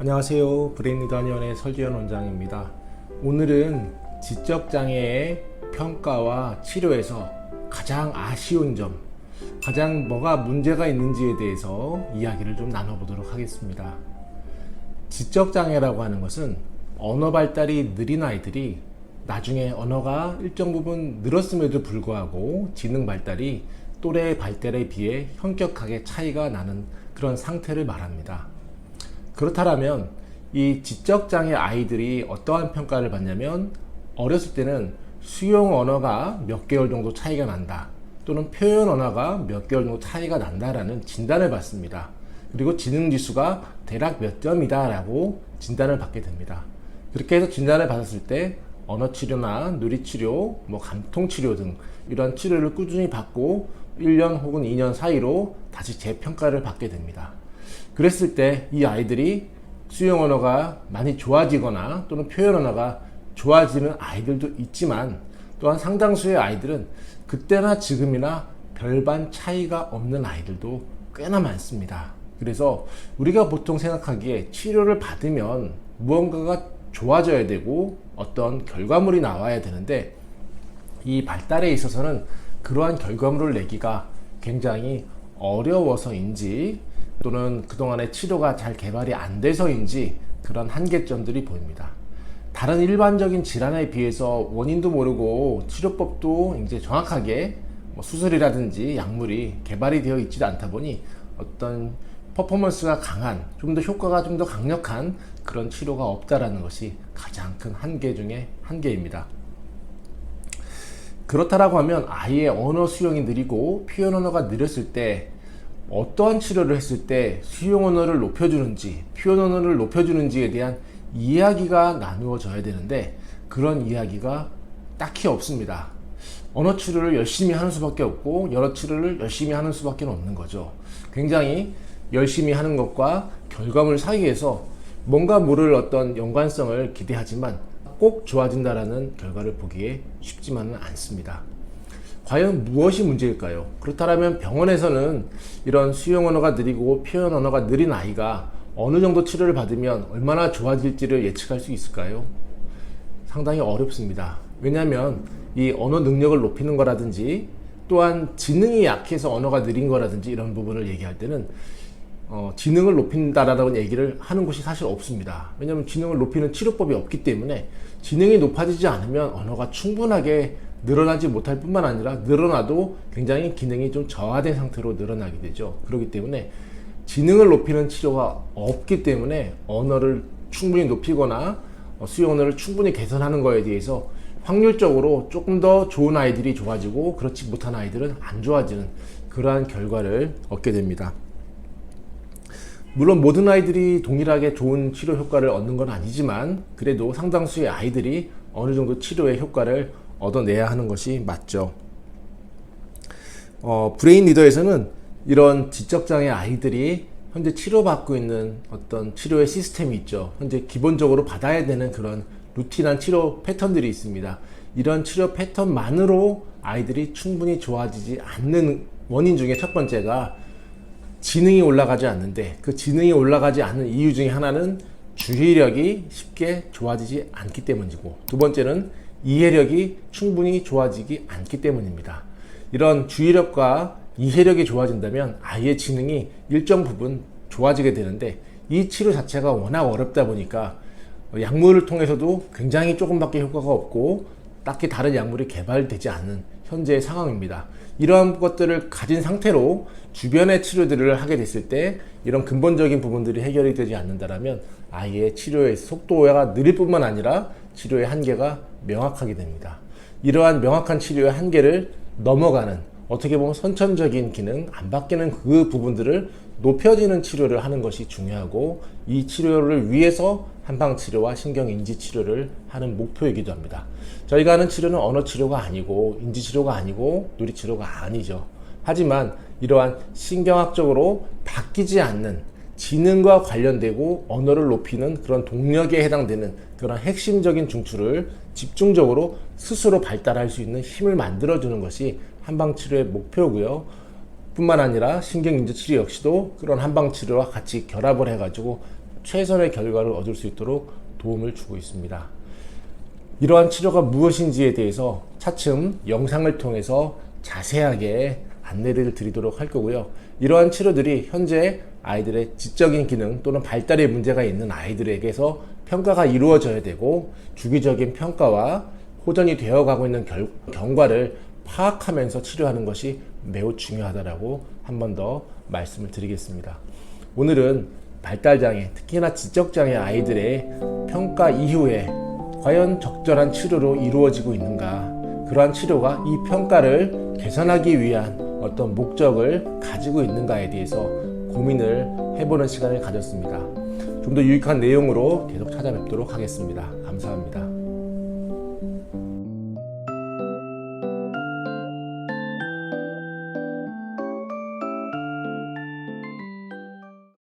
안녕하세요. 브레인리더 한의원의 설지현 원장입니다. 오늘은 지적장애의 평가와 치료에서 가장 아쉬운 점, 가장 뭐가 문제가 있는지에 대해서 이야기를 좀 나눠보도록 하겠습니다. 지적장애라고 하는 것은 언어 발달이 느린 아이들이 나중에 언어가 일정 부분 늘었음에도 불구하고 지능 발달이 또래의 발달에 비해 현격하게 차이가 나는 그런 상태를 말합니다. 그렇다면 이 지적장애 아이들이 어떠한 평가를 받냐면, 어렸을 때는 수용 언어가 몇 개월 정도 차이가 난다, 또는 표현 언어가 몇 개월 정도 차이가 난다라는 진단을 받습니다. 그리고 지능지수가 대략 몇 점이다 라고 진단을 받게 됩니다. 그렇게 해서 진단을 받았을 때 언어치료나 누리치료, 감통치료 등 이런 치료를 꾸준히 받고 1년 혹은 2년 사이로 다시 재평가를 받게 됩니다. 그랬을 때 이 아이들이 수용 언어가 많이 좋아지거나 또는 표현 언어가 좋아지는 아이들도 있지만, 또한 상당수의 아이들은 그때나 지금이나 별반 차이가 없는 아이들도 꽤나 많습니다. 그래서 우리가 보통 생각하기에 치료를 받으면 무언가가 좋아져야 되고 어떤 결과물이 나와야 되는데, 이 발달에 있어서는 그러한 결과물을 내기가 굉장히 어려워서인지, 또는 그동안의 치료가 잘 개발이 안 돼서인지 그런 한계점들이 보입니다. 다른 일반적인 질환에 비해서 원인도 모르고 치료법도 이제 정확하게 수술이라든지 약물이 개발이 되어 있지 않다 보니 어떤 퍼포먼스가 강한, 좀 더 효과가 좀 더 강력한 그런 치료가 없다라는 것이 가장 큰 한계 중에 한계입니다. 그렇다라고 하면 아이의 언어 수용이 느리고 표현 언어가 느렸을 때 어떠한 치료를 했을 때 수용 언어를 높여주는지 표현 언어를 높여주는지에 대한 이야기가 나누어져야 되는데, 그런 이야기가 딱히 없습니다. 언어 치료를 열심히 하는 수밖에 없고 여러 치료를 열심히 하는 수밖에 없는 거죠. 굉장히 열심히 하는 것과 결과물 사이에서 뭔가 모를 어떤 연관성을 기대하지만 꼭 좋아진다라는 결과를 보기에 쉽지만은 않습니다. 과연 무엇이 문제일까요? 그렇다면 병원에서는 이런 수용 언어가 느리고 표현 언어가 느린 아이가 어느 정도 치료를 받으면 얼마나 좋아질지를 예측할 수 있을까요? 상당히 어렵습니다. 왜냐하면 이 언어 능력을 높이는 거라든지, 또한 지능이 약해서 언어가 느린 거라든지 이런 부분을 얘기할 때는 지능을 높인다라는 얘기를 하는 곳이 사실 없습니다. 왜냐하면 지능을 높이는 치료법이 없기 때문에 지능이 높아지지 않으면 언어가 충분하게 늘어나지 못할 뿐만 아니라 늘어나도 굉장히 기능이 좀 저하된 상태로 늘어나게 되죠. 그렇기 때문에 지능을 높이는 치료가 없기 때문에 언어를 충분히 높이거나 수용 언어를 충분히 개선하는 거에 대해서 확률적으로 조금 더 좋은 아이들이 좋아지고 그렇지 못한 아이들은 안 좋아지는 그러한 결과를 얻게 됩니다. 물론 모든 아이들이 동일하게 좋은 치료 효과를 얻는 건 아니지만, 그래도 상당수의 아이들이 어느 정도 치료의 효과를 얻어내야 하는 것이 맞죠. 브레인 리더에서는 이런 지적장애 아이들이 현재 치료받고 있는 어떤 치료의 시스템이 있죠. 현재 기본적으로 받아야 되는 그런 루틴한 치료 패턴들이 있습니다. 이런 치료 패턴만으로 아이들이 충분히 좋아지지 않는 원인 중에 첫 번째가 지능이 올라가지 않는데, 그 지능이 올라가지 않는 이유 중에 하나는 주의력이 쉽게 좋아지지 않기 때문이고, 두 번째는 이해력이 충분히 좋아지지 않기 때문입니다. 이런 주의력과 이해력이 좋아진다면 아이의 지능이 일정 부분 좋아지게 되는데, 이 치료 자체가 워낙 어렵다 보니까 약물을 통해서도 굉장히 조금밖에 효과가 없고 딱히 다른 약물이 개발되지 않는 현재의 상황입니다. 이러한 것들을 가진 상태로 주변의 치료들을 하게 됐을 때 이런 근본적인 부분들이 해결이 되지 않는다면 아이의 치료의 속도가 느릴 뿐만 아니라 치료의 한계가 명확하게 됩니다. 이러한 명확한 치료의 한계를 넘어가는, 어떻게 보면 선천적인 기능, 안 바뀌는 그 부분들을 높여지는 치료를 하는 것이 중요하고, 이 치료를 위해서 한방치료와 신경인지치료를 하는 목표이기도 합니다. 저희가 하는 치료는 언어치료가 아니고 인지치료가 아니고 누리치료가 아니죠. 하지만 이러한 신경학적으로 바뀌지 않는 지능과 관련되고 언어를 높이는 그런 동력에 해당되는 그런 핵심적인 중추를 집중적으로 스스로 발달할 수 있는 힘을 만들어주는 것이 한방치료의 목표고요. 뿐만 아니라 신경인지치료 역시도 그런 한방치료와 같이 결합을 해가지고 최선의 결과를 얻을 수 있도록 도움을 주고 있습니다. 이러한 치료가 무엇인지에 대해서 차츰 영상을 통해서 자세하게 안내를 드리도록 할 거고요. 이러한 치료들이 현재 아이들의 지적인 기능 또는 발달에 문제가 있는 아이들에게서 평가가 이루어져야 되고, 주기적인 평가와 호전이 되어가고 있는 경과를 파악하면서 치료하는 것이 매우 중요하다라고 한 번 더 말씀을 드리겠습니다. 오늘은 발달장애, 특히나 지적장애 아이들의 평가 이후에 과연 적절한 치료로 이루어지고 있는가, 그러한 치료가 이 평가를 개선하기 위한 어떤 목적을 가지고 있는가에 대해서 고민을 해보는 시간을 가졌습니다. 좀 더 유익한 내용으로 계속 찾아뵙도록 하겠습니다. 감사합니다.